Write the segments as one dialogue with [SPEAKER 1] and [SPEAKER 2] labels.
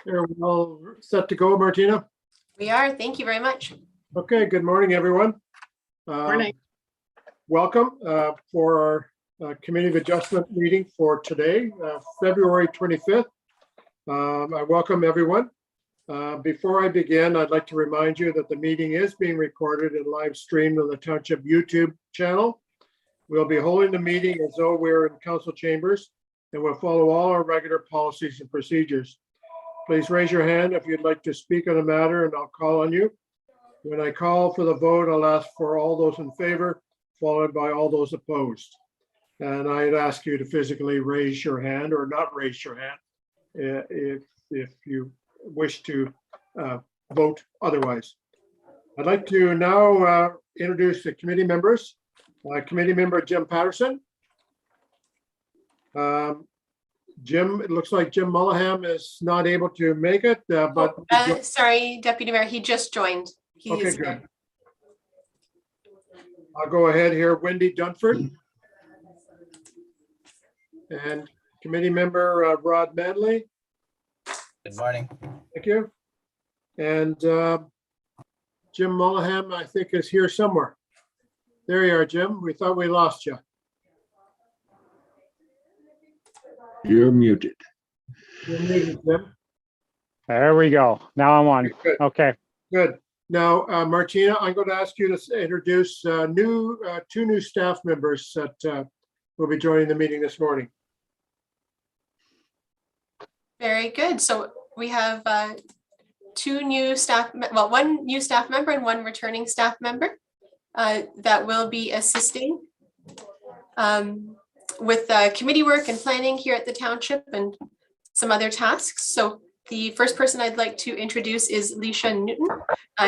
[SPEAKER 1] We're all set to go, Martina?
[SPEAKER 2] We are. Thank you very much.
[SPEAKER 1] Okay, good morning, everyone.
[SPEAKER 3] Morning.
[SPEAKER 1] Welcome for our Committee of Adjustment meeting for today, February 25th. I welcome everyone. Before I begin, I'd like to remind you that the meeting is being recorded and live streamed on the Township YouTube channel. We'll be holding the meeting as though we're in council chambers, and we'll follow all our regular policies and procedures. Please raise your hand if you'd like to speak on a matter, and I'll call on you. When I call for the vote, I'll ask for all those in favor, followed by all those opposed. And I'd ask you to physically raise your hand or not raise your hand if you wish to vote otherwise. I'd like to now introduce the committee members. Committee member Jim Patterson. Jim, it looks like Jim Mullaham is not able to make it, but
[SPEAKER 2] sorry, Deputy Mayor, he just joined. He
[SPEAKER 1] okay,
[SPEAKER 2] is
[SPEAKER 1] good.
[SPEAKER 2] here.
[SPEAKER 1] I'll go ahead here. Wendy Dunford. And committee member Rod Manley.
[SPEAKER 4] Good morning.
[SPEAKER 1] Thank you. And Jim Mullaham, I think, is here somewhere. There you are, Jim. We thought we lost you.
[SPEAKER 5] You're muted.
[SPEAKER 1] You're muted, Jim.
[SPEAKER 6] There we go. Now I'm on.
[SPEAKER 1] Good.
[SPEAKER 6] Okay.
[SPEAKER 1] Good. Now, Martina, I'm going to ask you to introduce two new staff members that will be joining the meeting this morning.
[SPEAKER 2] Very good. So we have two new staff, well, one new staff member and one returning staff member that will be assisting with committee work and planning here at the township and some other tasks. So the first person I'd like to introduce is Leisha Newton.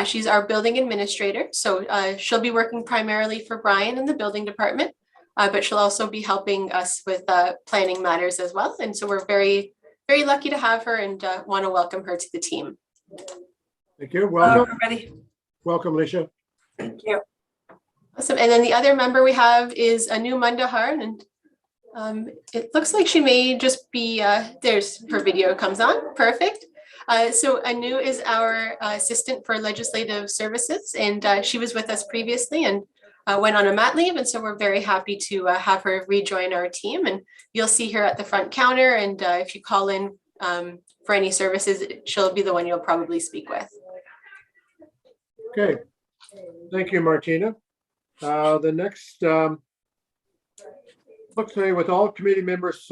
[SPEAKER 2] She's our building administrator. So she'll be working primarily for Brian in the building department, but she'll also be helping us with planning matters as well. And so we're very, very lucky to have her and want to welcome her to the team.
[SPEAKER 1] Thank you. Welcome.
[SPEAKER 2] Everybody.
[SPEAKER 1] Welcome, Leisha.
[SPEAKER 2] Thank you. Awesome. And then the other member we have is Anu Mandahar, and it looks like she may just be, there's her video comes on. Perfect. So Anu is our assistant for legislative services, and she was with us previously and went on a mat leave. And so we're very happy to have her rejoin our team. And you'll see her at the front counter. And if you call in for any services, she'll be the one you'll probably speak with.
[SPEAKER 1] Okay. Thank you, Martina. The next, looks like with all committee members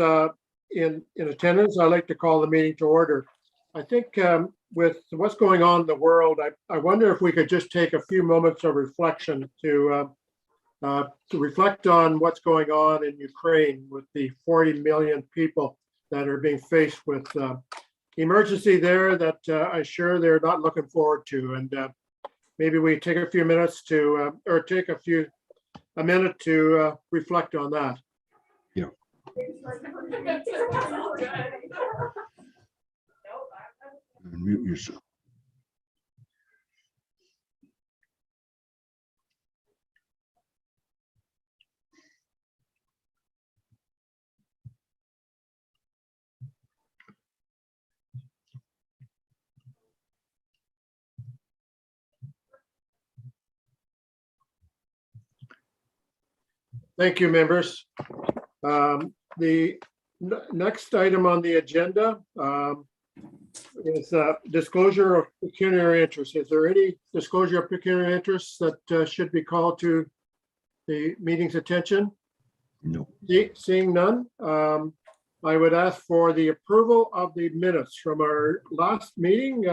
[SPEAKER 1] in attendance, I'd like to call the meeting to order. I think with what's going on in the world, I wonder if we could just take a few moments of reflection to reflect on what's going on in Ukraine with the 40 million people that are being faced with emergency there that I'm sure they're not looking forward to. And maybe we take a few minutes to, or take a minute to reflect on that.
[SPEAKER 5] Yeah. Mute yourself.
[SPEAKER 1] Thank you, members. The next item on the agenda is disclosure of pecuniary interest. Is there any disclosure of pecuniary interest that should be called to the meeting's attention?
[SPEAKER 5] No.
[SPEAKER 1] Seeing none, I would ask for the approval of the minutes from our last meeting.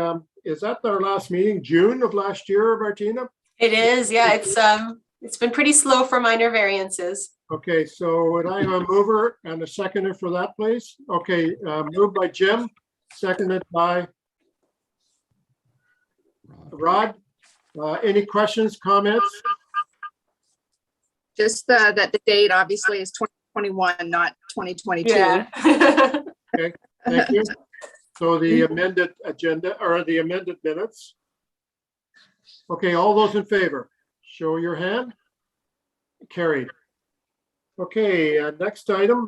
[SPEAKER 1] Is that our last meeting, June of last year, Martina?
[SPEAKER 2] It is, yeah, it's been pretty slow for minor variances.
[SPEAKER 1] Okay, so would I have a mover and a seconder for that, please? Okay, moved by Jim, seconded by Rod. Any questions, comments?
[SPEAKER 3] Just that the date obviously is 2021, not 2022.
[SPEAKER 2] Yeah.
[SPEAKER 1] Okay, thank you. So the amended agenda or the amended minutes. Okay, all those in favor, show your hand. Carried. Okay, next item,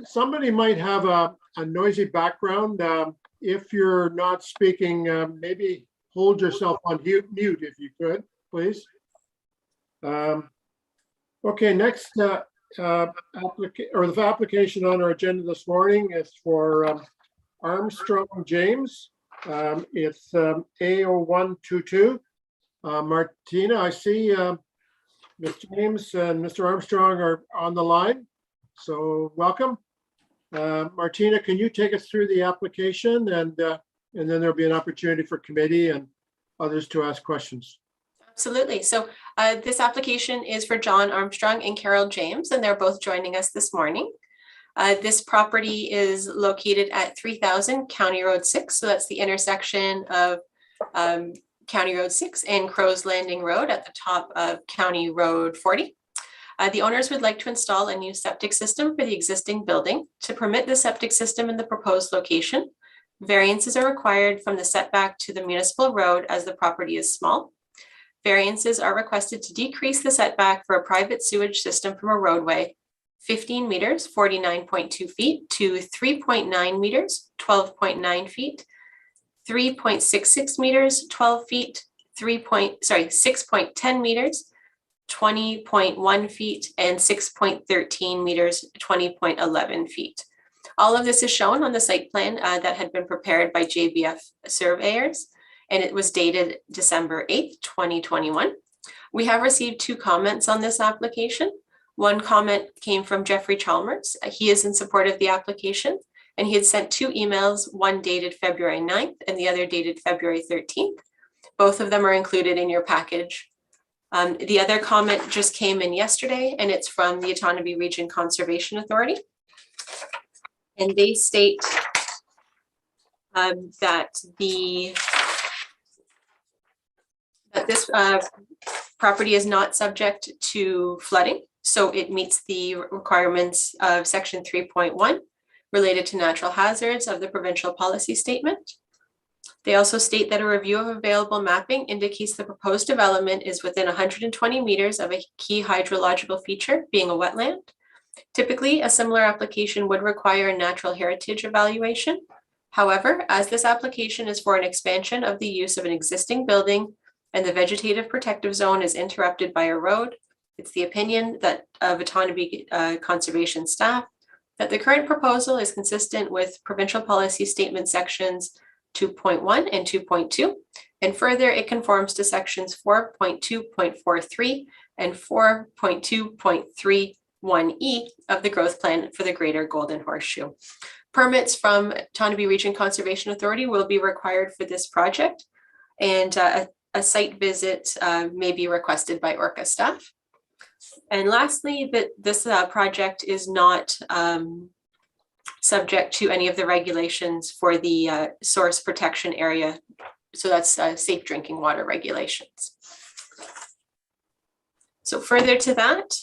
[SPEAKER 1] somebody might have a noisy background. If you're not speaking, maybe hold yourself on mute if you could, please. Okay, next the application on our agenda this morning is for Armstrong James. It's A0122. Martina, I see Ms. James and Mr. Armstrong are on the line, so welcome. Martina, can you take us through the application, and then there'll be an opportunity for committee and others to ask questions.
[SPEAKER 2] Absolutely. So this application is for John Armstrong and Carol James, and they're both joining us this morning. This property is located at 3000 County Road 6. So that's the intersection of County Road 6 and Crow's Landing Road at the top of County Road 40. The owners would like to install a new septic system for the existing building. To permit the septic system in the proposed location, variances are required from the setback to the municipal road as the property is small. Variances are requested to decrease the setback for a private sewage system from a roadway 15 meters, 49.2 feet to 3.9 meters, 12.9 feet, 3.66 meters, 12 feet, 6.10 meters, 20.1 feet, and 6.13 meters, 20.11 feet. All of this is shown on the site plan that had been prepared by JBF surveyors, and it was dated December 8th, 2021. We have received 2 comments on this application. One comment came from Jeffrey Chalmers. He is in support of the application, and he had sent 2 emails, one dated February 9th and the other dated February 13th. Both of them are included in your package. The other comment just came in yesterday, and it's from the Otonabee Region Conservation Authority. And they state that this property is not subject to flooding, so it meets the requirements of section 3.1 related to natural hazards of the provincial policy statement. They also state that a review of available mapping indicates the proposed development is within 120 meters of a key hydrological feature, being a wetland. Typically, a similar application would require a natural heritage evaluation. However, as this application is for an expansion of the use of an existing building and the vegetative protective zone is interrupted by a road, it's the opinion that of Otonabee Conservation staff that the current proposal is consistent with provincial policy statement sections 2.1 and 2.2, and further it conforms to sections 4.2.43 and 4.2.31E of the growth plan for the Greater Golden Horseshoe. Permits from Otonabee Region Conservation Authority will be required for this project, and a site visit may be requested by ORCA staff. And lastly, that this project is not subject to any of the regulations for the source protection area. So that's safe drinking water regulations. So further to that,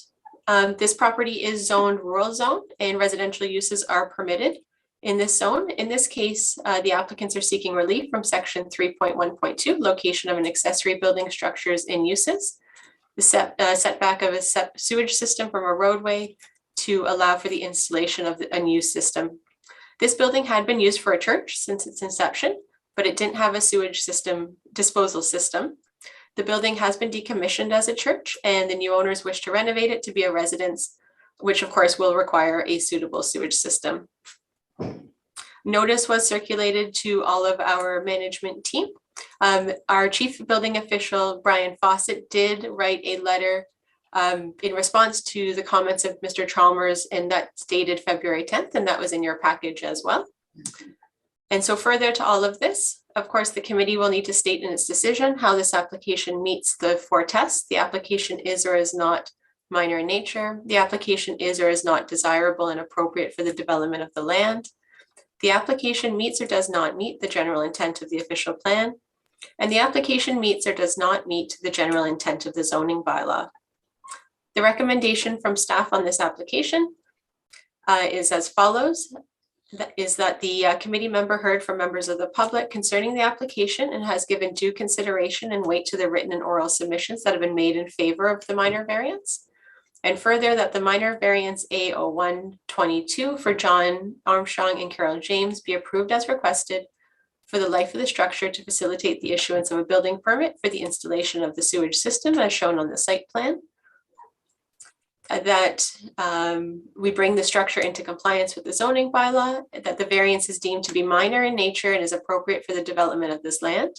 [SPEAKER 2] this property is zoned rural zone and residential uses are permitted in this zone. In this case, the applicants are seeking relief from section 3.1.2, location of an accessory building structures and uses, the setback of a sewage system from a roadway to allow for the installation of a new system. This building had been used for a church since its inception, but it didn't have a sewage system disposal system. The building has been decommissioned as a church, and the new owners wish to renovate it to be a residence, which of course will require a suitable sewage system. Notice was circulated to all of our management team. Our chief building official, Brian Fawcett, did write a letter in response to the comments of Mr. Chalmers, and that's dated February 10th, and that was in your package as well. And so further to all of this, of course, the committee will need to state in its decision how this application meets the 4 tests. The application is or is not minor in nature. The application is or is not desirable and appropriate for the development of the land. The application meets or does not meet the general intent of the official plan. And the application meets or does not meet the general intent of the zoning bylaw. The recommendation from staff on this application is as follows. That is that the committee member heard from members of the public concerning the application and has given due consideration and weight to the written and oral submissions that have been made in favor of the minor variance. And further, that the minor variance A0122 for John Armstrong and Carol James be approved as requested for the life of the structure to facilitate the issuance of a building permit for the installation of the sewage system as shown on the site plan. That we bring the structure into compliance with the zoning bylaw, that the variance is deemed to be minor in nature and is appropriate for the development of this land.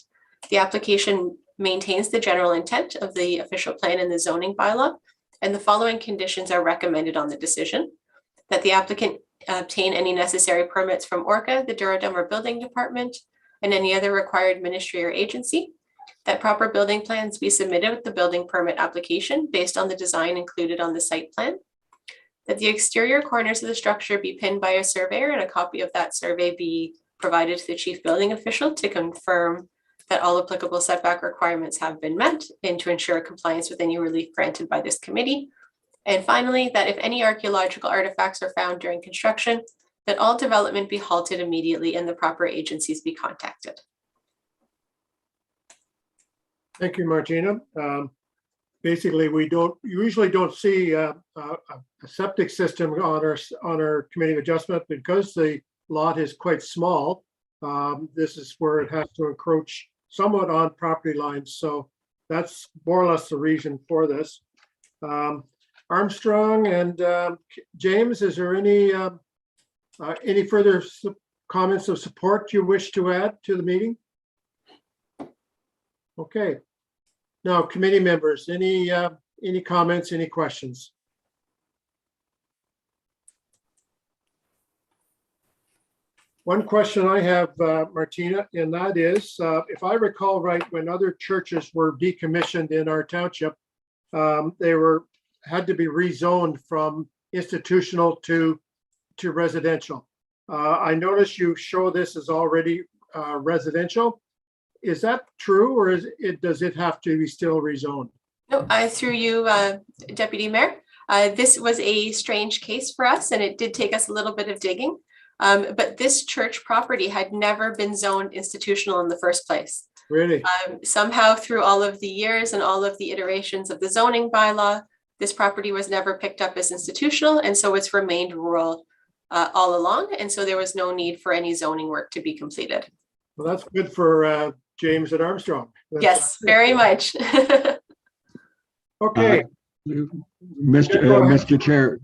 [SPEAKER 2] The application maintains the general intent of the official plan and the zoning bylaw, and the following conditions are recommended on the decision. That the applicant obtain any necessary permits from ORCA, the Douro-Dummer Building Department, and any other required ministry or agency. That proper building plans be submitted with the building permit application based on the design included on the site plan. That the exterior corners of the structure be pinned by a surveyor and a copy of that survey be provided to the chief building official to confirm that all applicable setback requirements have been met and to ensure compliance with any relief granted by this committee. And finally, that if any archaeological artifacts are found during construction, that all development be halted immediately and the proper agencies be contacted.
[SPEAKER 1] Thank you, Martina. Basically, we usually don't see a septic system on our committee of adjustment because the lot is quite small. This is where it has to encroach somewhat on property lines. So that's more or less the reason for this. Armstrong and James, is there any further comments of support you wish to add to the meeting? Okay. Now, committee members, any comments, any questions? One question I have, Martina, and that is, if I recall right, when other churches were decommissioned in our township, they had to be rezoned from institutional to residential. I notice you show this as already residential. Is that true, or does it have to be still rezoned?
[SPEAKER 2] No, through you, Deputy Mayor. This was a strange case for us, and it did take us a little bit of digging. But this church property had never been zoned institutional in the first place.
[SPEAKER 1] Really?
[SPEAKER 2] Somehow through all of the years and all of the iterations of the zoning bylaw, this property was never picked up as institutional, and so it's remained rural all along. And so there was no need for any zoning work to be completed.
[SPEAKER 1] Well, that's good for James and Armstrong.
[SPEAKER 2] Yes, very much.
[SPEAKER 1] Okay.
[SPEAKER 5] Mr. Chair,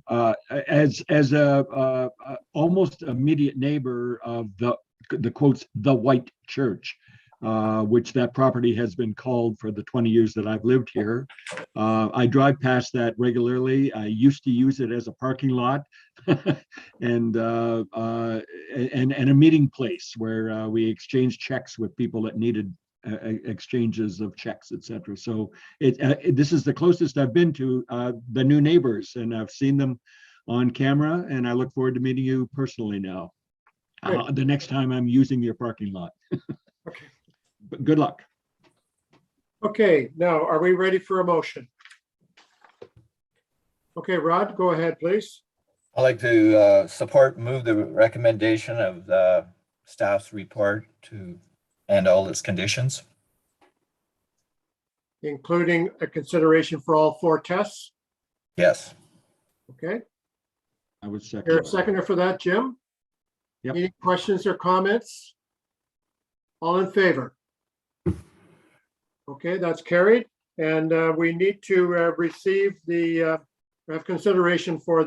[SPEAKER 5] as a almost immediate neighbor of the quotes, the white church, which that property has been called for the 20 years that I've lived here. I drive past that regularly. I used to use it as a parking lot and a meeting place where we exchanged checks with people that needed exchanges of checks, etc. So this is the closest I've been to the new neighbors, and I've seen them on camera, and I look forward to meeting you personally now. The next time I'm using your parking lot.
[SPEAKER 1] Okay.
[SPEAKER 5] But good luck.
[SPEAKER 1] Okay, now are we ready for a motion? Okay, Rod, go ahead, please.
[SPEAKER 4] I'd like to move the recommendation of the staff's report and all its conditions.
[SPEAKER 1] Including a consideration for all 4 tests.
[SPEAKER 4] Yes.
[SPEAKER 1] Okay,
[SPEAKER 5] I would second.
[SPEAKER 1] you're a seconder for that, Jim?
[SPEAKER 5] Yep.
[SPEAKER 1] Any questions or comments? All in favor? Okay, that's carried. And we need to receive have consideration for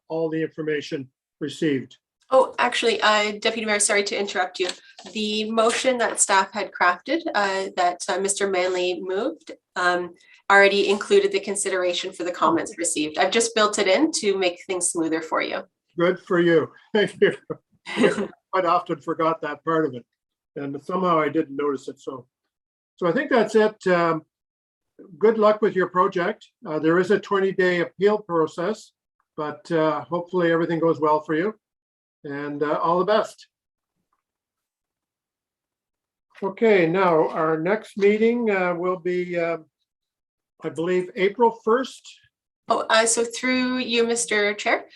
[SPEAKER 1] all the information received.
[SPEAKER 2] Oh, actually, Deputy Mayor, sorry to interrupt you. The motion that staff had crafted that Mr. Manley moved already included the consideration for the comments received. I've just built it in to make things smoother for you.
[SPEAKER 1] Good for you. Thank you. Quite often forgot that part of it, and somehow I didn't notice it. So I think that's it. Good luck with your project. There is a 20-day appeal process, but hopefully everything goes well for you. And all the best. Okay, now our next meeting will be, I believe, April 1st.
[SPEAKER 2] Oh, so through you, Mr. Chair,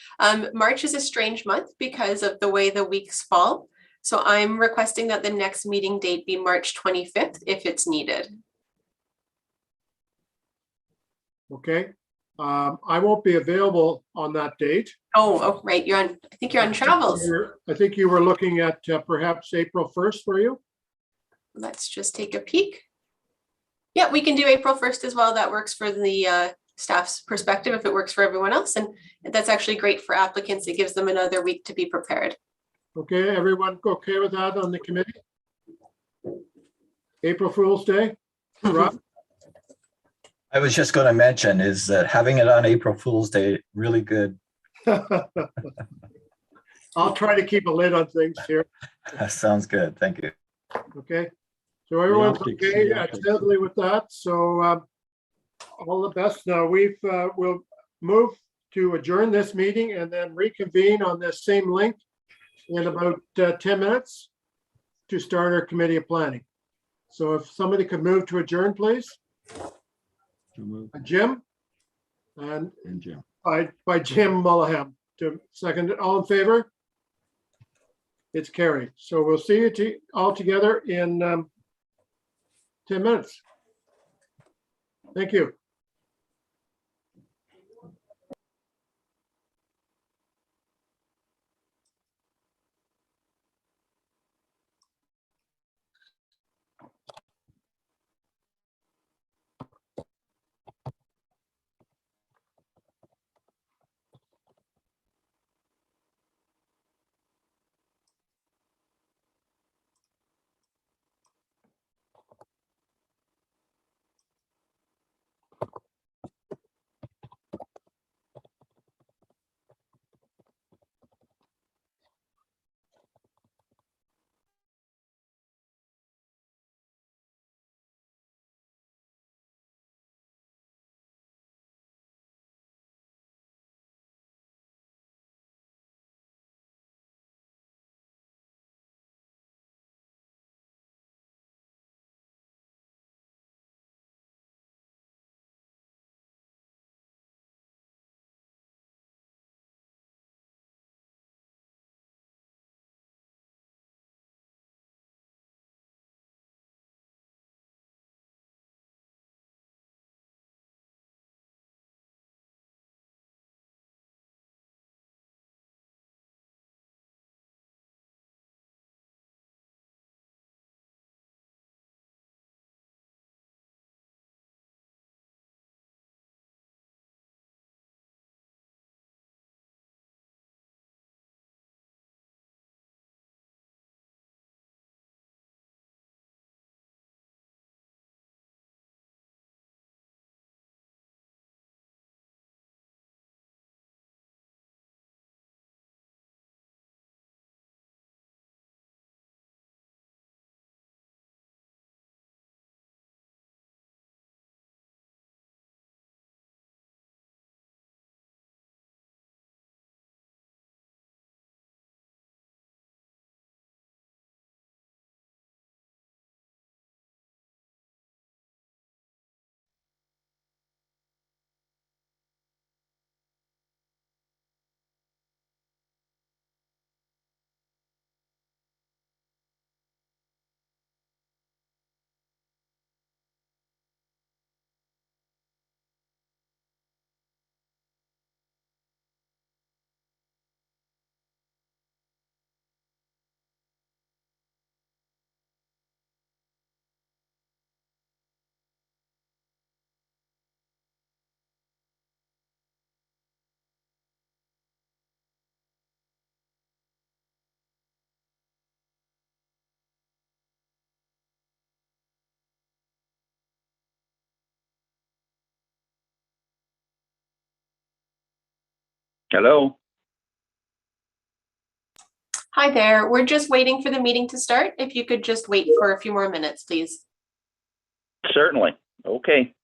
[SPEAKER 2] March is a strange month because of the way the weeks fall. So I'm requesting that the next meeting date be March 25th if it's needed.
[SPEAKER 1] Okay, I won't be available on that date.
[SPEAKER 2] Oh, right, I think you're on travels.
[SPEAKER 1] I think you were looking at perhaps April 1st for you.
[SPEAKER 2] Let's just take a peek. Yeah, we can do April 1st as well. That works for the staff's perspective if it works for everyone else. And that's actually great for applicants. It gives them another week to be prepared.
[SPEAKER 1] Okay, everyone okay with that on the committee? April Fool's Day? Rob?
[SPEAKER 4] I was just going to mention, is that having it on April Fool's Day really good?
[SPEAKER 1] I'll try to keep a lid on things here.
[SPEAKER 4] Sounds good. Thank you.
[SPEAKER 1] Okay, so everyone's
[SPEAKER 5] optics,
[SPEAKER 1] okay
[SPEAKER 5] the optics.
[SPEAKER 1] totally with that. So all the best. Now we'll move to adjourn this meeting and then reconvene on this same link in about 10 minutes to start our committee of planning. So if somebody could move to adjourn, please.
[SPEAKER 5] So moved.
[SPEAKER 1] Jim? And
[SPEAKER 5] And Jim.
[SPEAKER 1] by Jim Mullahan to second it. All in favor? It's carried. So we'll see you all together in 10 minutes. Thank you.
[SPEAKER 7] Hello,
[SPEAKER 2] Hi there. We're just waiting for the meeting to start. If you could just wait for a few more minutes, please.
[SPEAKER 7] certainly. Okay.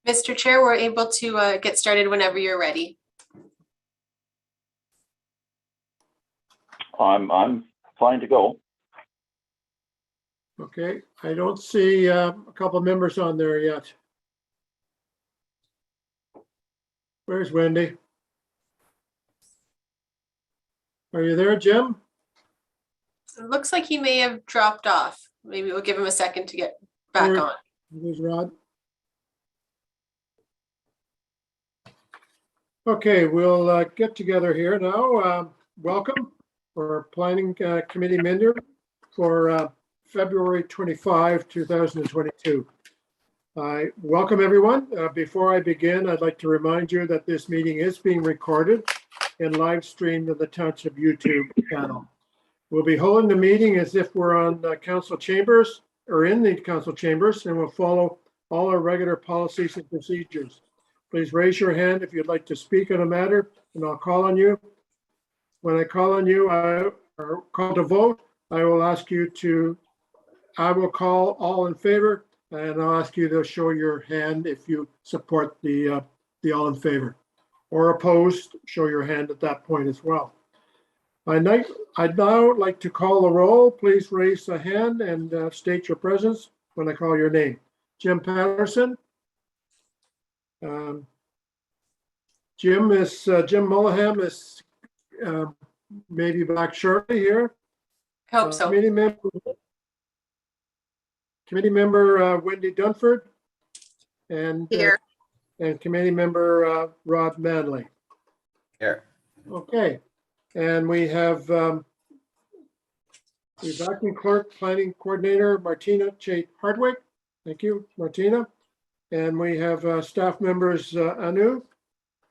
[SPEAKER 2] Mr. Chair, we're able to get started whenever you're ready.
[SPEAKER 7] I'm fine to go.
[SPEAKER 1] Okay, I don't see a couple members on there yet. Where's Wendy? Are you there, Jim?
[SPEAKER 2] It looks like he may have dropped off. Maybe we'll give him a second to get back
[SPEAKER 1] Where-
[SPEAKER 2] on.
[SPEAKER 1] There's Rod. Okay, we'll get together here now. Welcome for Planning Committee member for February 25, 2022. I welcome everyone. Before I begin, I'd like to remind you that this meeting is being recorded and live streamed on the Township YouTube channel. We'll be holding the meeting as if we're on council chambers or in the council chambers, and we'll follow all our regular policies and procedures. Please raise your hand if you'd like to speak on a matter, and I'll call on you. When I call on you, or call to vote, I will call all in favor, and I'll ask you to show your hand if you support the all in favor. Or opposed, show your hand at that point as well. I'd now like to call a roll. Please raise a hand and state your presence when I call your name. Jim Patterson. Jim Mullaham is maybe back shortly here.
[SPEAKER 2] I hope so.
[SPEAKER 1] Committee member Wendy Dunford and
[SPEAKER 3] Here.
[SPEAKER 1] And committee member Rod Manley.
[SPEAKER 4] Here.
[SPEAKER 1] Okay, and we have the acting clerk, planning coordinator, Martina Chait Hardwick. Thank you, Martina. And we have staff members Anu,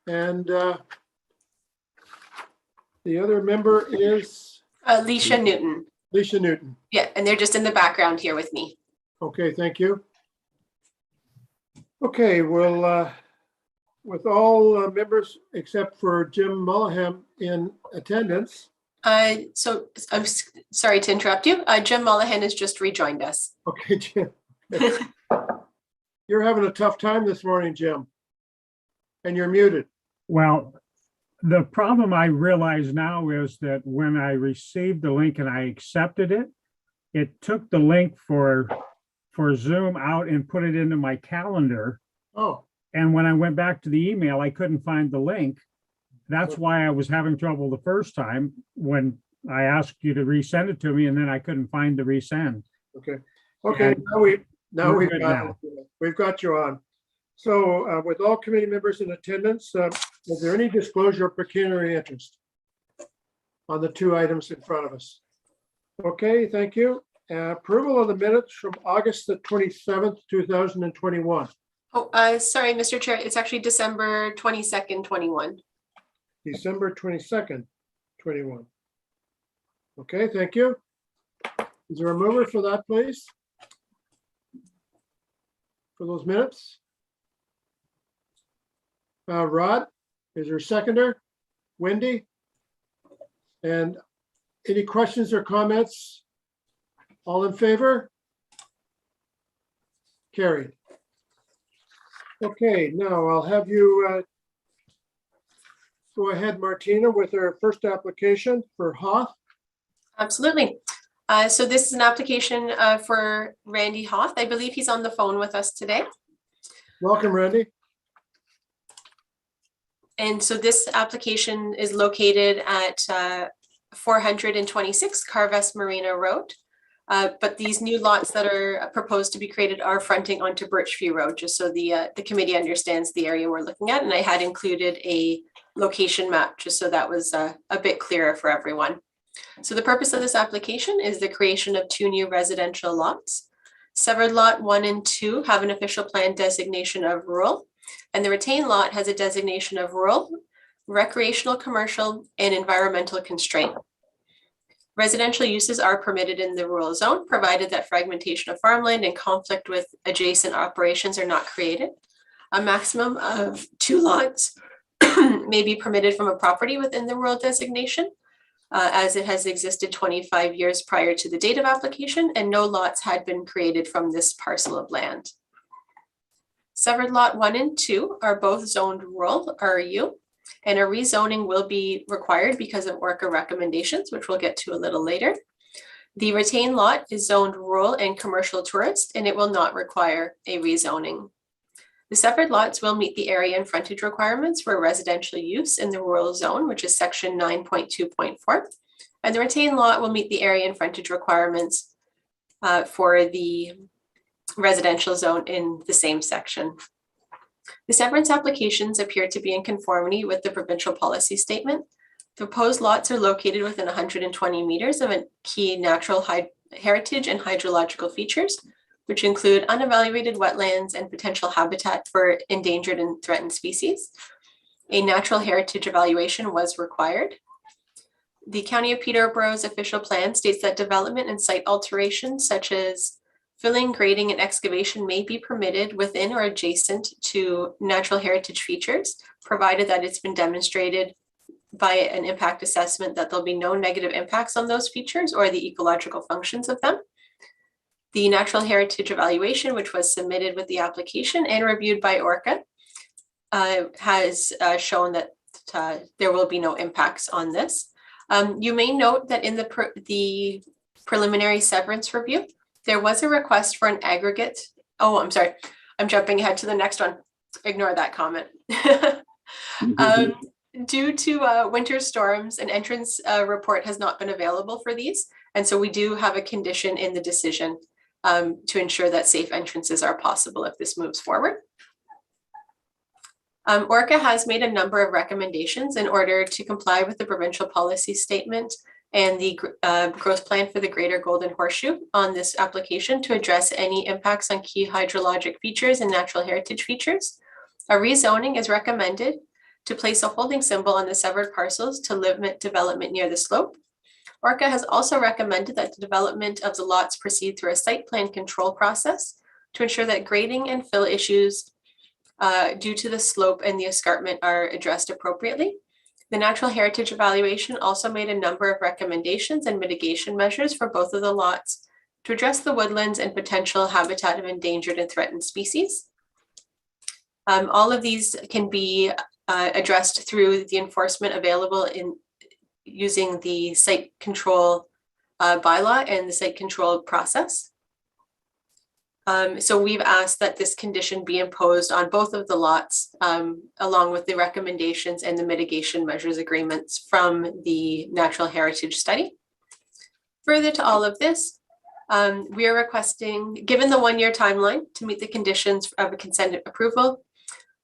[SPEAKER 1] and the other member is
[SPEAKER 2] Alicia Newton.
[SPEAKER 1] Alicia Newton.
[SPEAKER 2] Yeah, and they're just in the background here with me.
[SPEAKER 1] Okay, thank you. Okay, well, with all members except for Jim Mullaham in attendance.
[SPEAKER 2] So I'm sorry to interrupt you. Jim Mullahan has just rejoined us.
[SPEAKER 1] Okay, Jim. You're having a tough time this morning, Jim. And you're muted.
[SPEAKER 6] Well, the problem I realize now is that when I received the link and I accepted it, it took the link for Zoom out and put it into my calendar.
[SPEAKER 1] Oh,
[SPEAKER 6] And when I went back to the email, I couldn't find the link. That's why I was having trouble the first time when I asked you to resend it to me, and then I couldn't find the resend.
[SPEAKER 1] okay. Okay,
[SPEAKER 6] And
[SPEAKER 1] now
[SPEAKER 6] we're
[SPEAKER 1] we've
[SPEAKER 6] good
[SPEAKER 1] got you on. So with all committee members in attendance, is there any disclosure of pecuniary interest on the two items in front of us? Okay, thank you. Approval of the minutes from August the 27th, 2021.
[SPEAKER 2] Oh, sorry, Mr. Chair, it's actually December 22nd, 21.
[SPEAKER 1] December 22nd, 21. Okay, thank you. Is there a mover for that, please? For those minutes? Rod, is there a seconder? Wendy? And any questions or comments? All in favor? Carried. Okay, now I'll have you go ahead, Martina, with our first application for Hoth.
[SPEAKER 2] Absolutely. So this is an application for Randy Hoth. I believe he's on the phone with us today.
[SPEAKER 1] Welcome, Randy.
[SPEAKER 2] And so this application is located at 426 Carvest Marina Road. But these new lots that are proposed to be created are fronting onto Birchview Road, just so the committee understands the area we're looking at. And I had included a location map, just so that was a bit clearer for everyone. So the purpose of this application is the creation of two new residential lots. Severed lot 1 and 2 have an official plan designation of rural, and the retained lot has a designation of rural, recreational, commercial, and environmental constraint. Residential uses are permitted in the rural zone, provided that fragmentation of farmland and conflict with adjacent operations are not created. A maximum of 2 lots may be permitted from a property within the rural designation, as it has existed 25 years prior to the date of application, and no lots had been created from this parcel of land. Severed Lot 1 and 2 are both zoned rural RU, and a rezoning will be required because of ORCA recommendations, which we'll get to a little later. The retained lot is zoned rural and commercial tourist, and it will not require a rezoning. The separate lots will meet the area and frontage requirements for residential use in the rural zone, which is section 9.2.4. And the retained lot will meet the area and frontage requirements for the residential zone in the same section. The severance applications appear to be in conformity with the provincial policy statement. The proposed lots are located within 120 meters of a key natural heritage and hydrological features, which include unevaluated wetlands and potential habitat for endangered and threatened species. A natural heritage evaluation was required. The County of Peterborough's official plan states that development and site alterations such as filling, grading, and excavation may be permitted within or adjacent to natural heritage features, provided that it's been demonstrated by an impact assessment that there'll be no negative impacts on those features or the ecological functions of them. The natural heritage evaluation, which was submitted with the application and reviewed by ORCA, has shown that there will be no impacts on this. You may note that in the preliminary severance review, there was a request for an aggregate. Oh, I'm sorry. I'm jumping ahead to the next one. Ignore that comment. Due to winter storms, an entrance report has not been available for these. And so we do have a condition in the decision to ensure that safe entrances are possible if this moves forward. ORCA has made a number of recommendations in order to comply with the provincial policy statement and the growth plan for the Greater Golden Horseshoe on this application to address any impacts on key hydrologic features and natural heritage features. A rezoning is recommended to place a holding symbol on the severed parcels to limit development near the slope. ORCA has also recommended that the development of the lots proceed through a site plan control process to ensure that grading and fill issues due to the slope and the escarpment are addressed appropriately. The natural heritage evaluation also made a number of recommendations and mitigation measures for both of the lots to address the woodlands and potential habitat of endangered and threatened species. All of these can be addressed through the enforcement available in using the site control bylaw and the site control process. So we've asked that this condition be imposed on both of the lots, along with the recommendations and the mitigation measures agreements from the natural heritage study. Further to all of this, we are requesting, given the 1-year timeline to meet the conditions of a consent approval,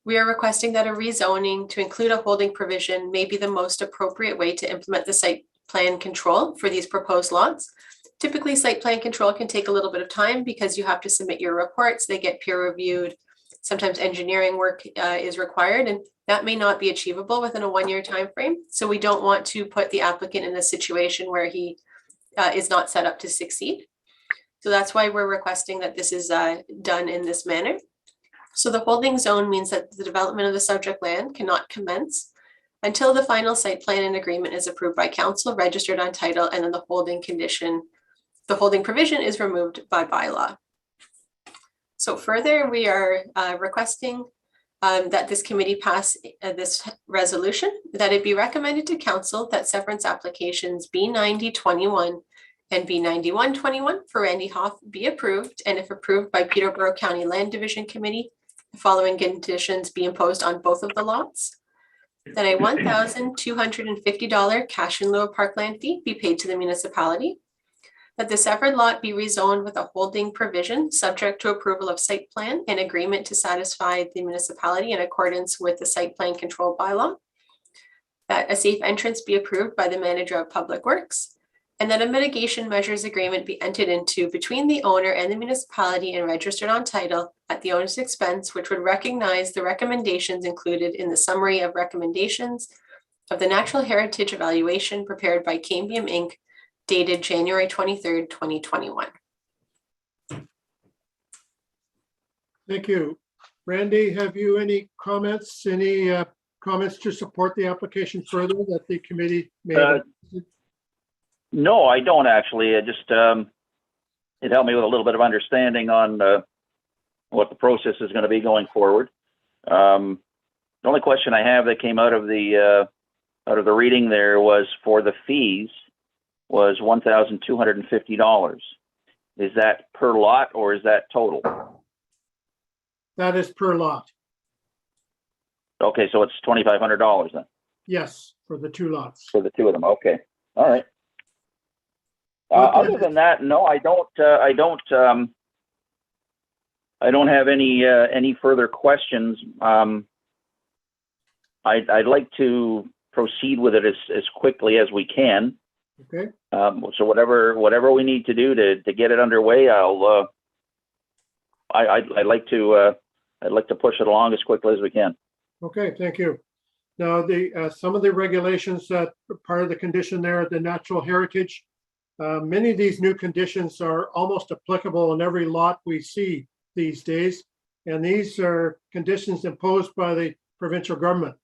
[SPEAKER 2] we are requesting that a rezoning to include a holding provision may be the most appropriate way to implement the site plan control for these proposed lots. Typically, site plan control can take a little bit of time because you have to submit your reports, they get peer reviewed. Sometimes engineering work is required, and that may not be achievable within a 1-year time frame. So we don't want to put the applicant in a situation where he is not set up to succeed. So that's why we're requesting that this is done in this manner. So the holding zone means that the development of the subject land cannot commence until the final site plan and agreement is approved by council, registered on title, and then the holding provision is removed by bylaw. So further, we are requesting that this committee pass this resolution, that it be recommended to council that severance applications B9021 and B9121 for Randy Hoff be approved, and if approved by Peterborough County Land Division Committee, the following conditions be imposed on both of the lots. That a $1,250 cash in lieu of parkland fee be paid to the municipality. That the severed lot be rezoned with a holding provision subject to approval of site plan and agreement to satisfy the municipality in accordance with the site plan control bylaw. That a safe entrance be approved by the manager of public works. And that a mitigation measures agreement be entered into between the owner and the municipality and registered on title at the owner's expense, which would recognize the recommendations included in the summary of recommendations of the natural heritage evaluation prepared by Cambium Inc., dated January 23rd, 2021.
[SPEAKER 1] Thank you. Randy, have you any comments to support the application further that the committee made?
[SPEAKER 7] No, I don't actually. It just, it helped me with a little bit of understanding on what the process is going to be going forward. The only question I have that came out of the reading there was for the fees was $1,250. Is that per lot or is that total?
[SPEAKER 1] That is per lot.
[SPEAKER 7] Okay, so it's $2,500 then
[SPEAKER 1] Yes, for the 2 lots.
[SPEAKER 7] for the 2 of them. Okay, all right.
[SPEAKER 1] Okay.
[SPEAKER 7] Other than that, no, I don't have any further questions. I'd like to proceed with it as quickly as we can.
[SPEAKER 1] Okay,
[SPEAKER 7] So whatever we need to do to get it underway, I'd like to push it along as quickly as we can.
[SPEAKER 1] okay, thank you. Now, some of the regulations that are part of the condition there, the natural heritage, many of these new conditions are almost applicable in every lot we see these days. And these are conditions imposed by the provincial government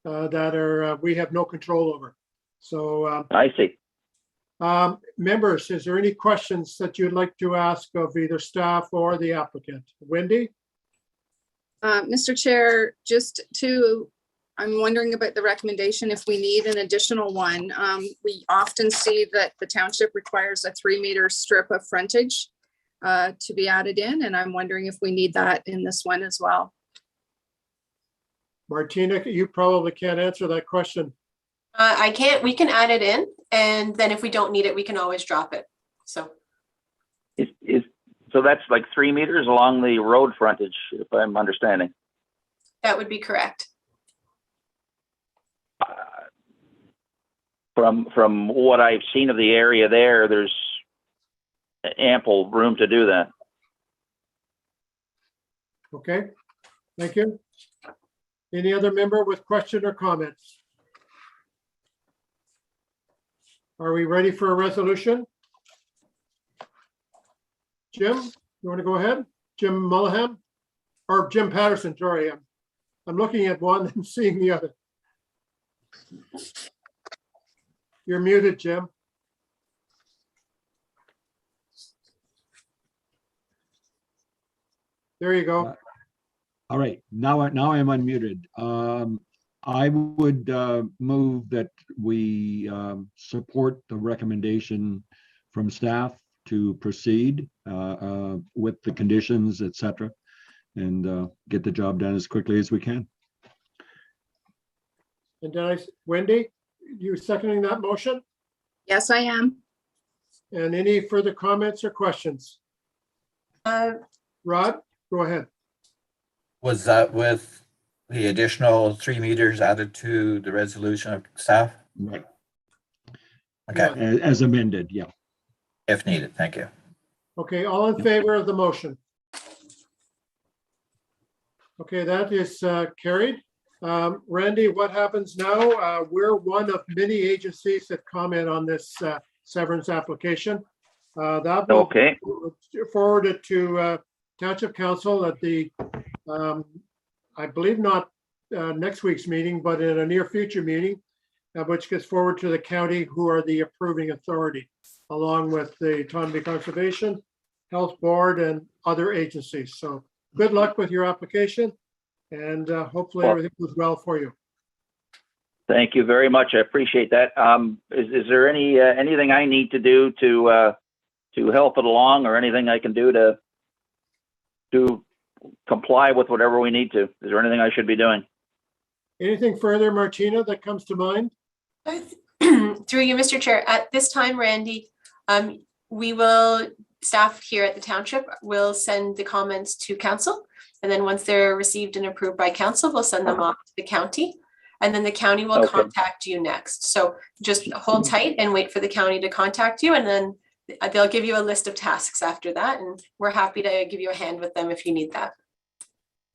[SPEAKER 1] that we have no control over. So
[SPEAKER 7] I see.
[SPEAKER 1] members, is there any questions that you'd like to ask of either staff or the applicant? Wendy?
[SPEAKER 3] Mr. Chair, I'm wondering about the recommendation if we need an additional one. We often see that the township requires a 3-meter strip of frontage to be added in, and I'm wondering if we need that in this one as well.
[SPEAKER 1] Martina, you probably can't answer that question.
[SPEAKER 2] I can't, we can add it in, and then if we don't need it, we can always drop it. So
[SPEAKER 7] So that's like 3 meters along the road frontage, if I'm understanding.
[SPEAKER 2] that would be correct.
[SPEAKER 7] From what I've seen of the area there's ample room to do that.
[SPEAKER 1] Okay, thank you. Any other member with question or comments? Are we ready for a resolution? Jim, you want to go ahead? Jim Mullihan? Or Jim Patterson, sorry. I'm looking at one and seeing the other. You're muted, Jim. There you go.
[SPEAKER 5] All right, now I'm unmuted. I would move that we support the recommendation from staff to proceed with the conditions, et cetera, and get the job done as quickly as we can.
[SPEAKER 1] And Wendy, you seconding that motion?
[SPEAKER 3] Yes, I am.
[SPEAKER 1] And any further comments or questions? Rod, go ahead.
[SPEAKER 4] Was that with the additional 3 meters added to the resolution of staff?
[SPEAKER 5] Right.
[SPEAKER 4] Okay,
[SPEAKER 5] As amended, yeah.
[SPEAKER 4] if needed, thank you.
[SPEAKER 1] Okay, all in favor of the motion? Okay, that is carried. Randy, what happens now? We're one of many agencies that comment on this severance application. That will
[SPEAKER 7] Okay.
[SPEAKER 1] forward it to Township Council at the, I believe not next week's meeting, but in a near future meeting, which gets forward to the county, who are the approving authority, along with the Autonomy Conservation, Health Board, and other agencies. So good luck with your application, and hopefully everything goes well for you.
[SPEAKER 7] Thank you very much. I appreciate that. Is there anything I need to do to help it along, or anything I can do to comply with whatever we need to? Is there anything I should be doing?
[SPEAKER 1] Anything further, Martina, that comes to mind?
[SPEAKER 2] Through you, Mr. Chair, at this time, Randy, staff here at the township will send the comments to council. And then once they're received and approved by council, we'll send them off to the county. And then the county will contact you next. So just hold tight and wait for the county to contact you. And then they'll give you a list of tasks after that. And we're happy to give you a hand with them if you need that.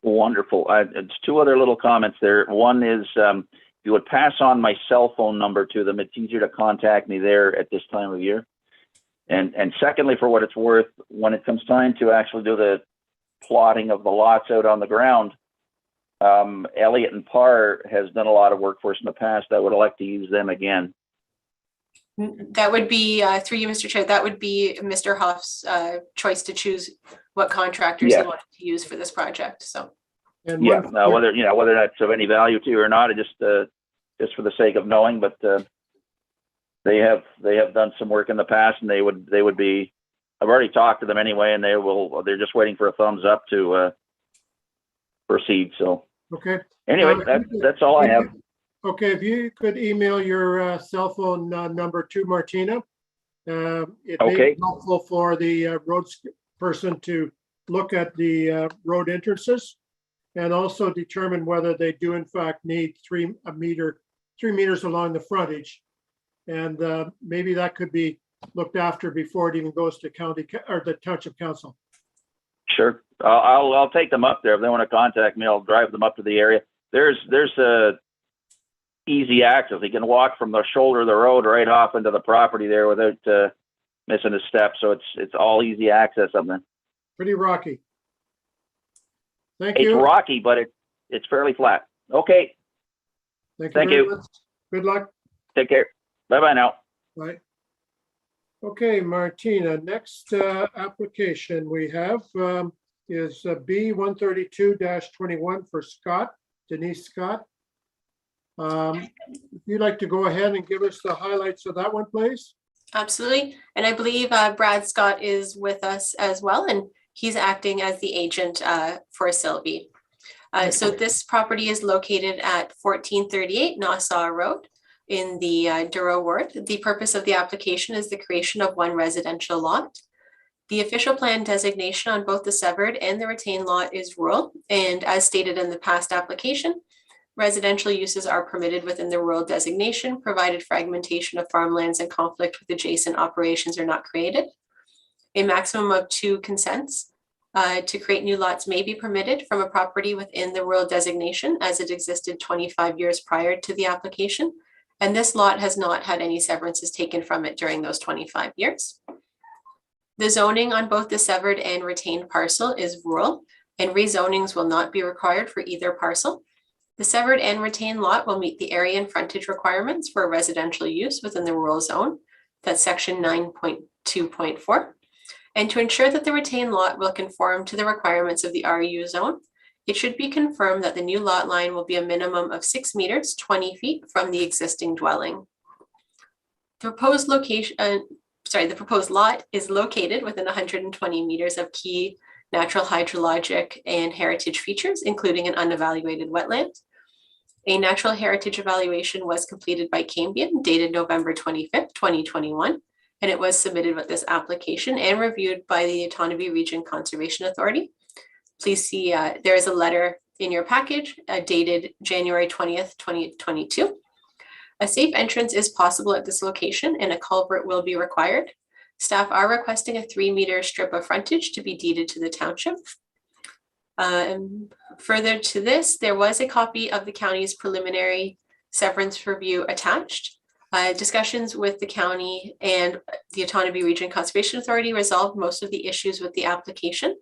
[SPEAKER 7] Wonderful. It's 2 other little comments there. One is, if you would pass on my cell phone number to them, it's easier to contact me there at this time of year. And secondly, for what it's worth, when it comes time to actually do the plotting of the lots out on the ground, Elliott and Parr has done a lot of work for us in the past. I would like to use them again.
[SPEAKER 2] That would be, through you, Mr. Chair, that would be Mr. Huff's choice to choose what contractors he
[SPEAKER 7] Yes.
[SPEAKER 2] wanted to use for this project, so.
[SPEAKER 1] And
[SPEAKER 7] Yeah,
[SPEAKER 1] one-
[SPEAKER 7] whether that's of any value to you or not, it just for the sake of knowing, but they have done some work in the past, and they would be, I've already talked to them anyway, and they're just waiting for a thumbs up to proceed. So
[SPEAKER 1] Okay.
[SPEAKER 7] anyway, that's all I have.
[SPEAKER 1] Okay, if you could email your cell phone number to Martina. It may
[SPEAKER 7] Okay.
[SPEAKER 1] be helpful for the roads person to look at the road entrances and also determine whether they do in fact need 3 meters along the frontage. And maybe that could be looked after before it even goes to county or the township council.
[SPEAKER 7] Sure, I'll take them up there if they want to contact me. I'll drive them up to the area. There's a easy access. He can walk from the shoulder of the road right off into the property there without missing a step. So it's all easy access up there.
[SPEAKER 1] Pretty rocky. Thank
[SPEAKER 7] It's
[SPEAKER 1] you.
[SPEAKER 7] rocky, but it's fairly flat. Okay,
[SPEAKER 1] Thank
[SPEAKER 7] thank
[SPEAKER 1] very
[SPEAKER 7] you.
[SPEAKER 1] much. Good luck.
[SPEAKER 7] take care. Bye bye now.
[SPEAKER 1] Bye. Okay, Martina, next application we have is B 132-21 for Scott, Denise Scott. If you'd like to go ahead and give us the highlights of that one, please.
[SPEAKER 2] Absolutely. And I believe Brad Scott is with us as well, and he's acting as the agent for Sylvie. So this property is located at 1438 Nassau Road in the Douro ward. The purpose of the application is the creation of one residential lot. The official plan designation on both the severed and the retained lot is rural, and as stated in the past application, residential uses are permitted within the rural designation, provided fragmentation of farmlands and conflict with adjacent operations are not created. A maximum of 2 consents to create new lots may be permitted from a property within the rural designation as it existed 25 years prior to the application. And this lot has not had any severances taken from it during those 25 years. The zoning on both the severed and retained parcel is rural, and rezonings will not be required for either parcel. The severed and retained lot will meet the area and frontage requirements for residential use within the rural zone. That's section 9.2.4. And to ensure that the retained lot will conform to the requirements of the RU zone, it should be confirmed that the new lot line will be a minimum of 6 meters, 20 feet from the existing dwelling. The proposed the proposed lot is located within 120 meters of key natural hydrologic and heritage features, including an unevaluated wetland. A natural heritage evaluation was completed by Cambian, dated November 25th, 2021, and it was submitted with this application and reviewed by the Otonabee Region Conservation Authority. Please see, there is a letter in your package dated January 20th, 2022. A safe entrance is possible at this location and a culvert will be required. Staff are requesting a 3-meter strip of frontage to be deeded to the township. And further to this, there was a copy of the county's preliminary severance review attached. Discussions with the county and the Otonabee Region Conservation Authority resolved most of the issues with the application.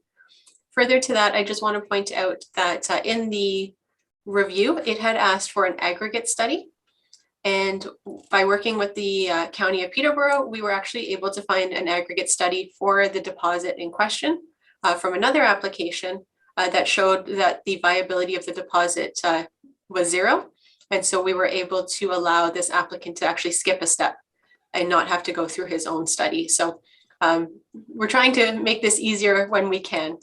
[SPEAKER 2] Further to that, I just want to point out that in the review, it had asked for an aggregate study. And by working with the County of Peterborough, we were actually able to find an aggregate study for the deposit in question from another application that showed that the viability of the deposit was 0. And so we were able to allow this applicant to actually skip a step and not have to go through his own study. So we're trying to make this easier when we can.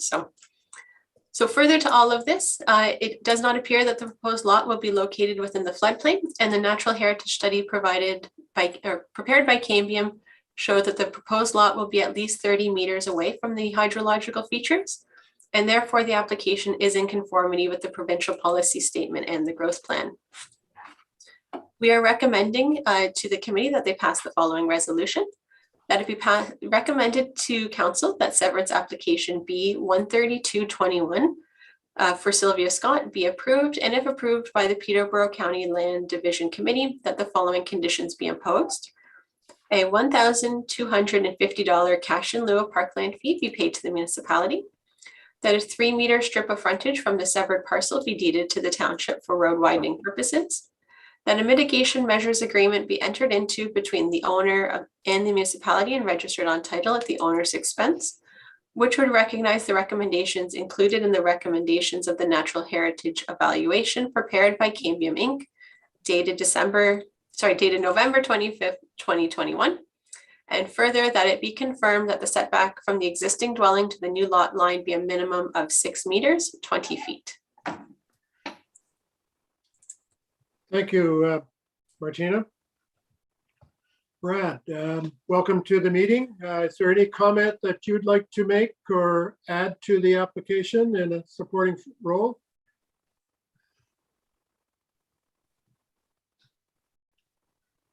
[SPEAKER 2] So further to all of this, it does not appear that the proposed lot will be located within the floodplain, and the natural heritage study prepared by Cambium showed that the proposed lot will be at least 30 meters away from the hydrological features, and therefore the application is in conformity with the provincial policy statement and the growth plan. We are recommending to the committee that they pass the following resolution. That it be recommended to council that severance application B 13221 for Sylvia Scott be approved, and if approved by the Peterborough County Land Division Committee, that the following conditions be imposed. A $1,250 cash in lieu of parkland fee be paid to the municipality. That a 3-meter strip of frontage from the severed parcel be deeded to the township for road widening purposes. That a mitigation measures agreement be entered into between the owner and the municipality and registered on title at the owner's expense. which would recognize the recommendations included in the recommendations of the Natural Heritage Evaluation prepared by Cambium Inc., dated November 25th, 2021. And further, that it be confirmed that the setback from the existing dwelling to the new lot line be a minimum of 6 meters, 20 feet.
[SPEAKER 1] Thank you, Martina. Brad, welcome to the meeting. Is there any comment that you'd like to make or add to the application in a supporting role?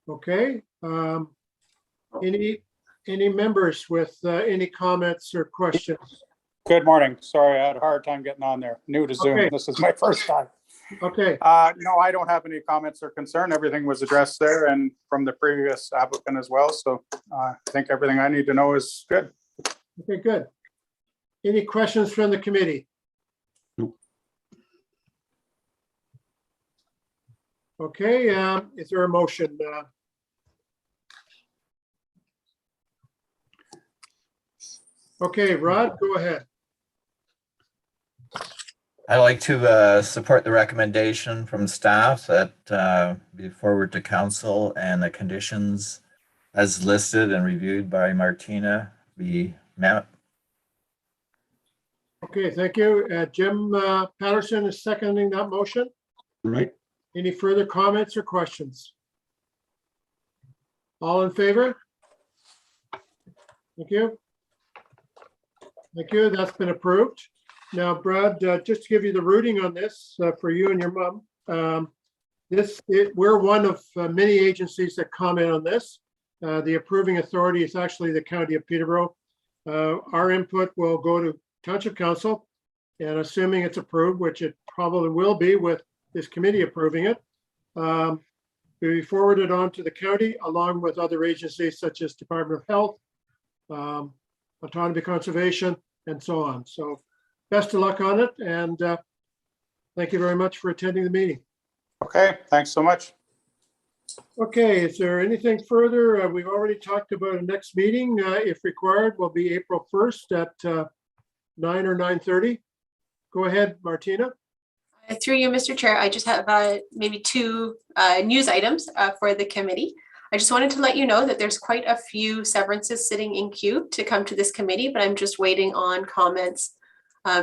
[SPEAKER 1] Okay. Any members with any comments or questions?
[SPEAKER 8] Good morning. Sorry, I had a hard time getting on there. New to Zoom.
[SPEAKER 1] Okay.
[SPEAKER 8] This is my first time.
[SPEAKER 1] Okay,
[SPEAKER 8] No, I don't have any comments or concern. Everything was addressed there and from the previous applicant as well. So I think everything I need to know is good.
[SPEAKER 1] okay, good. Any questions from the committee?
[SPEAKER 5] Nope.
[SPEAKER 1] Okay, is there a motion? Okay, Rod, go ahead.
[SPEAKER 4] I'd like to support the recommendation from staff that be forward to council and the conditions as listed and reviewed by Martina be met.
[SPEAKER 1] Okay, thank you. Jim Patterson is seconding that motion.
[SPEAKER 5] Right?
[SPEAKER 1] Any further comments or questions? All in favor? Thank you. Thank you. That's been approved. Now, Brad, just to give you the routing on this for you and your mom, we're one of many agencies that comment on this. The approving authority is actually the County of Peterborough. Our input will go to Township Council, and assuming it's approved, which it probably will be with this committee approving it, we forward it on to the county along with other agencies such as Department of Health, Autonomy Conservation, and so on. So best of luck on it, and thank you very much for attending the meeting.
[SPEAKER 8] Okay, thanks so much.
[SPEAKER 1] Okay, is there anything further? We've already talked about a next meeting, if required, will be April 1st at 9 or 9:30. Go ahead, Martina.
[SPEAKER 2] Through you, Mr. Chair, I just have maybe two news items for the committee. I just wanted to let you know that there's quite a few severances sitting in queue to come to this committee, but I'm just waiting on comments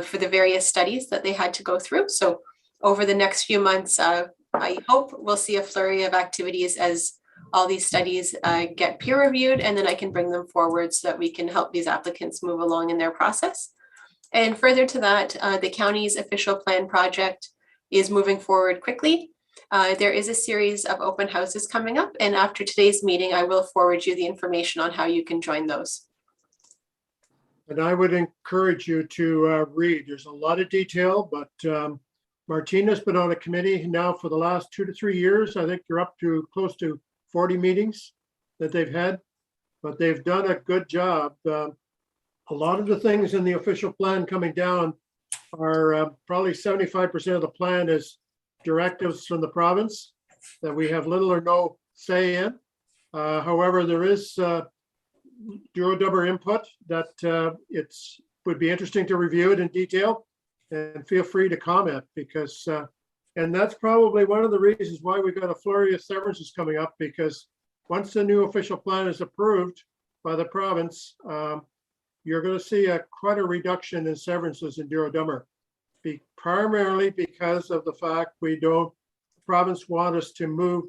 [SPEAKER 2] for the various studies that they had to go through. So over the next few months, I hope we'll see a flurry of activities as all these studies get peer reviewed, and then I can bring them forward so that we can help these applicants move along in their process. And further to that, the county's official plan project is moving forward quickly. There is a series of open houses coming up, and after today's meeting, I will forward you the information on how you can join those.
[SPEAKER 1] And I would encourage you to read. There's a lot of detail, but Martina's been on a committee now for the last 2 to 3 years. I think you're up to close to 40 meetings that they've had, but they've done a good job. A lot of the things in the official plan coming down are probably 75% of the plan is directives from the province that we have little or no say in. However, there is Douro-Dummer input that would be interesting to review it in detail, and feel free to comment because, and that's probably one of the reasons why we've got a flurry of severances coming up, because once the new official plan is approved by the province, you're going to see quite a reduction in severances in Douro-Dummer, primarily because of the fact the province want us to move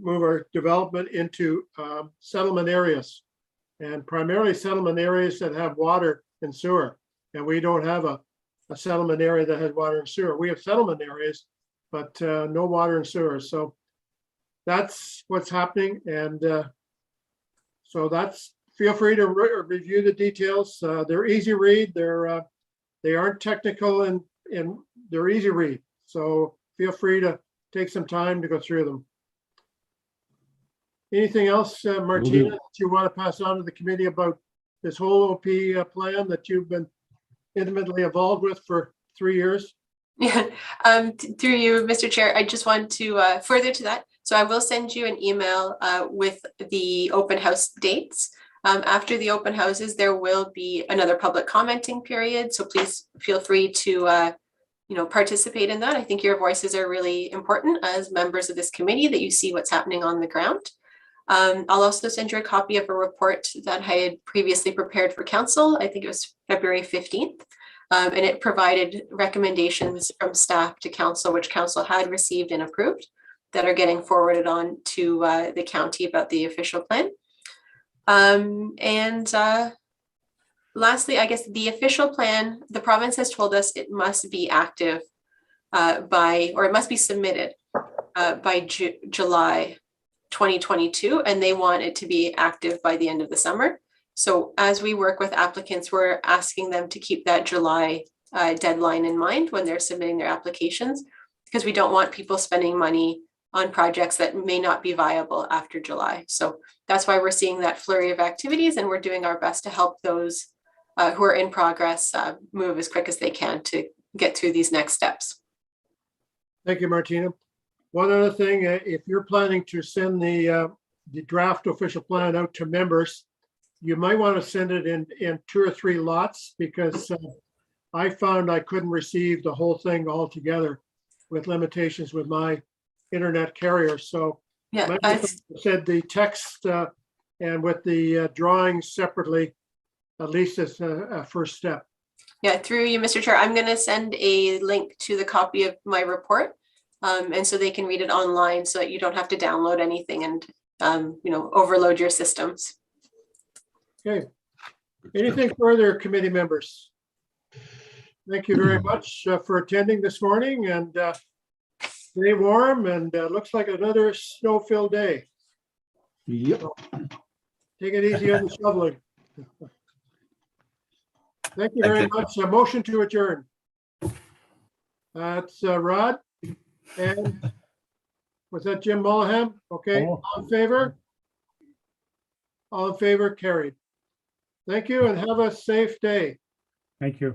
[SPEAKER 1] our development into settlement areas, and primarily settlement areas that have water and sewer. And we don't have a settlement area that has water and sewer. We have settlement areas, but no water and sewer. So that's what's happening. And so feel free to review the details. They're easy read. They aren't technical and they're easy read. So feel free to take some time to go through them. Anything else, Martina, that you want to pass on to the committee about this whole OP plan that you've been intimately involved with for 3 years?
[SPEAKER 2] Yeah, through you, Mr. Chair, I just want to further to that. So I will send you an email with the open house dates. After the open houses, there will be another public commenting period, so please feel free to participate in that. I think your voices are really important as members of this committee, that you see what's happening on the ground. I'll also send you a copy of a report that I had previously prepared for council. I think it was February 15th. And it provided recommendations from staff to council, which council had received and approved, that are getting forwarded on to the county about the official plan. Lastly, I guess the official plan, the province has told us it must be active it must be submitted by July 2022, and they want it to be active by the end of the summer. So as we work with applicants, we're asking them to keep that July deadline in mind when they're submitting their applications, because we don't want people spending money on projects that may not be viable after July. So that's why we're seeing that flurry of activities, and we're doing our best to help those who are in progress move as quick as they can to get through these next steps.
[SPEAKER 1] Thank you, Martina. One other thing, if you're planning to send the draft official plan out to members, you might want to send it in 2 or 3 lots, because I found I couldn't receive the whole thing all together with limitations with my internet carrier. So
[SPEAKER 2] Yeah,
[SPEAKER 1] I said the text and with the drawings separately, at least as a first step.
[SPEAKER 2] yeah, through you, Mr. Chair, I'm going to send a link to the copy of my report, and so they can read it online, so that you don't have to download anything and overload your systems.
[SPEAKER 1] Okay. Anything further, committee members? Thank you very much for attending this morning, and stay warm, and looks like another snow-filled day.
[SPEAKER 5] Yep.
[SPEAKER 1] Take it easy on the shoveling. Thank you very
[SPEAKER 4] Thank you.
[SPEAKER 1] much. A motion to adjourn. That's Rod. And was that Jim Mullahan? Okay, all in favor? All in favor, carried. Thank you, and have a safe day.
[SPEAKER 6] Thank you.